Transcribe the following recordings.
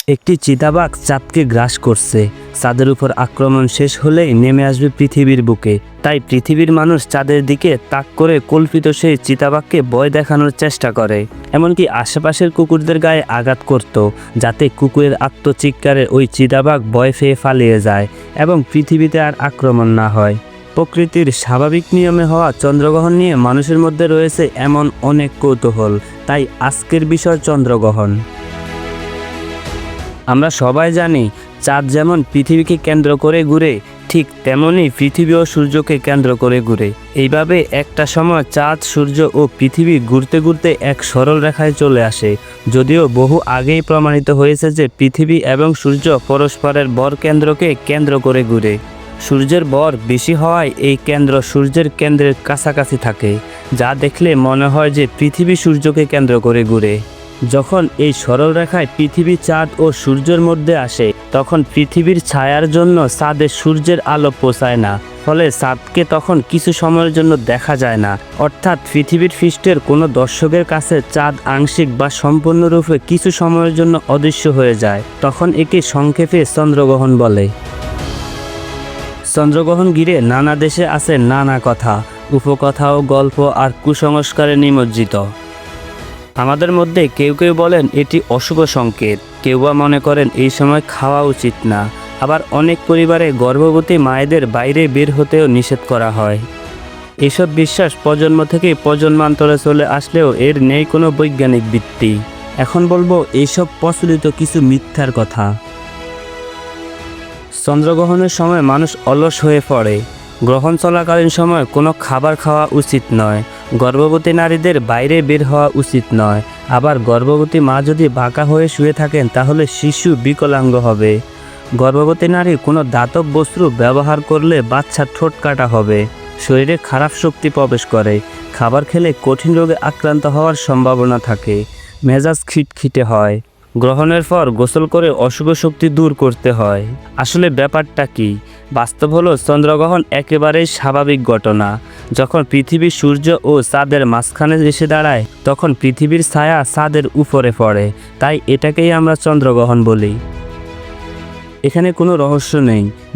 একটি চিতাবাঘ চাঁদকে গ্রাস করছে। চাঁদের উপর আক্রমণ শেষ হলেই নেমে আসবে পৃথিবীর বুকে। তাই পৃথিবীর মানুষ চাঁদের দিকে তাক করে কল্পিত সেই চিতাবাঘকে ভয় দেখানোর চেষ্টা করে। এমনকি আশেপাশের কুকুরদের গায়ে আঘাত করত, যাতে কুকুরের আত্মচিৎকারে ওই চিতাবাঘ ভয় পেয়ে পালিয়ে যায় এবং পৃথিবীতে আর আক্রমণ না হয়। প্রকৃতির স্বাভাবিক নিয়মে হওয়া চন্দ্রগ্রহণ নিয়ে মানুষের মধ্যে রয়েছে এমন অনেক কৌতূহল। তাই আজকের বিষয় চন্দ্রগ্রহণ। আমরা সবাই জানি চাঁদ যেমন পৃথিবীকে কেন্দ্র করে ঘুরে, ঠিক তেমনই পৃথিবী ও সূর্যকে কেন্দ্র করে ঘুরে। এইভাবে একটা সময় চাঁদ, সূর্য ও পৃথিবী ঘুরতে ঘুরতে এক সরল রেখায় চলে আসে। যদিও বহু আগেই প্রমাণিত হয়েছে যে পৃথিবী এবং সূর্য পরস্পরের ভর কেন্দ্রকে কেন্দ্র করে ঘুরে। সূর্যের ভর বেশি হওয়ায় এই কেন্দ্র সূর্যের কেন্দ্রের কাছাকাছি থাকে, যা দেখলে মনে হয় যে পৃথিবী সূর্যকে কেন্দ্র করে ঘুরে। যখন এই সরল রেখায় পৃথিবী, চাঁদ ও সূর্যের মধ্যে আসে, তখন পৃথিবীর ছায়ার জন্য চাঁদে সূর্যের আলো পৌঁছায় না, ফলে চাঁদকে তখন কিছু সময়ের জন্য দেখা যায় না। অর্থাৎ পৃথিবীর পৃষ্ঠের কোনো দর্শকের কাছে চাঁদ আংশিক বা সম্পূর্ণরূপে কিছু সময়ের জন্য অদৃশ্য হয়ে যায়। তখন একে সংক্ষেপে চন্দ্রগ্রহণ বলে। চন্দ্রগ্রহণ ঘিরে নানা দেশে আছে নানা কথা, উপকথা ও গল্প আর কুসংস্কারে নিমজ্জিত। আমাদের মধ্যে কেউ কেউ বলেন এটি অশুভ সংকেত, কেউ বা মনে করেন এই সময় খাওয়া উচিত না। আবার অনেক পরিবারে গর্ভবতী মায়েদের বাইরে বের হতেও নিষেধ করা হয়। এসব বিশ্বাস প্রজন্ম থেকে প্রজন্মান্তরে চলে আসলেও এর নেই কোনো বৈজ্ঞানিক ভিত্তি। এখন বলবো এইসব প্রচলিত কিছু মিথ্যার কথা। চন্দ্রগ্রহণের সময় মানুষ অলস হয়ে পড়ে। গ্রহণ চলাকালীন সময় কোনো খাবার খাওয়া উচিত নয়। গর্ভবতী নারীদের বাইরে বের হওয়া উচিত নয়। আবার গর্ভবতী মা যদি বাঁকা হয়ে শুয়ে থাকেন তাহলে শিশু বিকলাঙ্গ হবে। গর্ভবতী নারী কোনো ধাতব বস্তু ব্যবহার করলে বাচ্চার ঠোঁট কাটা হবে। শরীরে খারাপ শক্তি প্রবেশ করে। খাবার খেলে কঠিন রোগে আক্রান্ত হওয়ার সম্ভাবনা থাকে। মেজাজ খিটখিটে হয়। গ্রহণের পর গোসল করে অশুভ শক্তি দূর করতে হয়। আসলে ব্যাপারটা কি? বাস্তব হলো চন্দ্রগ্রহণ একেবারেই স্বাভাবিক ঘটনা। যখন পৃথিবী সূর্য ও চাঁদের মাঝখানে এসে দাঁড়ায়, তখন পৃথিবীর ছায়া চাঁদের উপরে পড়ে। তাই এটাকেই আমরা চন্দ্রগ্রহণ বলি। এখানে কোনো রহস্য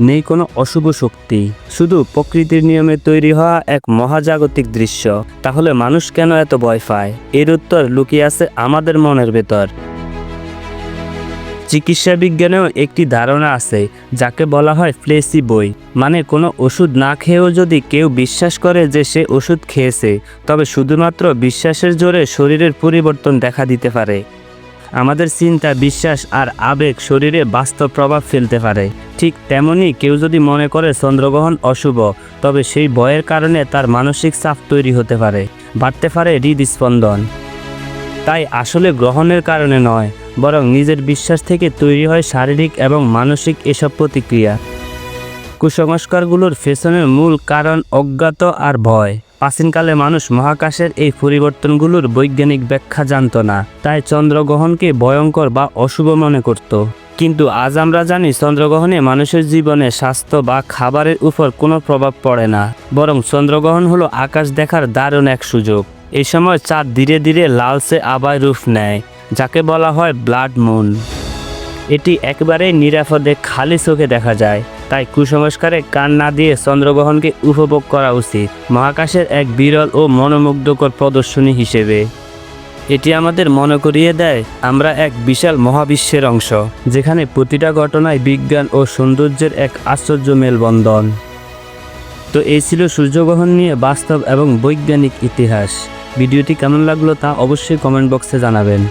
নেই কোনো অশুভ শক্তি, শুধু প্রকৃতির নিয়মে তৈরি হওয়া এক মহাজাগতিক দৃশ্য। তাহলে মানুষ কেন এত ভয় পায়? এর উত্তর লুকিয়ে আছে আমাদের মনের ভেতর। চিকিৎসা বিজ্ঞানেও একটি ধারণা আছে, যাকে বলা হয় প্লেসিবো। মানে কোনো ওষুধ না খেয়েও যদি কেউ বিশ্বাস করে যে সে ওষুধ খেয়েছে, তবে শুধুমাত্র বিশ্বাসের জোরে শরীরের পরিবর্তন দেখা দিতে পারে। আমাদের চিন্তা, বিশ্বাস আর আবেগ শরীরে বাস্তব প্রভাব ফেলতে পারে। ঠিক তেমনি কেউ যদি মনে করে চন্দ্রগ্রহণ অশুভ, তবে সেই ভয়ের কারণে তার মানসিক চাপ তৈরি হতে পারে, বাড়তে পারে হৃদস্পন্দন। তাই আসলে গ্রহণের কারণে নয়, বরং নিজের বিশ্বাস থেকে তৈরি হয় শারীরিক এবং মানসিক এসব প্রতিক্রিয়া। কুসংস্কারগুলোর পেছনের মূল কারণ অজ্ঞাত আর ভয়। প্রাচীনকালে মানুষ মহাকাশের এই পরিবর্তনগুলোর বৈজ্ঞানিক ব্যাখ্যা জানত না, তাই চন্দ্রগ্রহণকে ভয়ঙ্কর বা অশুভ মনে করত। কিন্তু আজ আমরা জানি চন্দ্রগ্রহণে মানুষের জীবনে, স্বাস্থ্য বা খাবারের উপর কোনো প্রভাব পড়ে না, বরং চন্দ্রগ্রহণ হলো আকাশ দেখার দারুণ এক সুযোগ। এই সময় চাঁদ ধীরে ধীরে লালচে আভায় রূপ নেয়, যাকে বলা হয় ব্লাড মুন। এটি একেবারেই নিরাপদে খালি চোখে দেখা যায়। তাই কুসংস্কারে কান না দিয়ে চন্দ্রগ্রহণকে উপভোগ করা উচিত, মহাকাশের এক বিরল ও মনোমুগ্ধকর প্রদর্শনী হিসেবে। এটি আমাদের মনে করিয়ে দেয় আমরা এক বিশাল মহাবিশ্বের অংশ, যেখানে প্রতিটা ঘটনায় বিজ্ঞান ও সৌন্দর্যের এক আশ্চর্য মেলবন্ধন। তো এই ছিল সূর্যগ্রহণ নিয়ে বাস্তব এবং বৈজ্ঞানিক ইতিহাস। ভিডিওটি কেমন লাগলো তা অবশ্যই কমেন্ট বক্সে জানাবেন।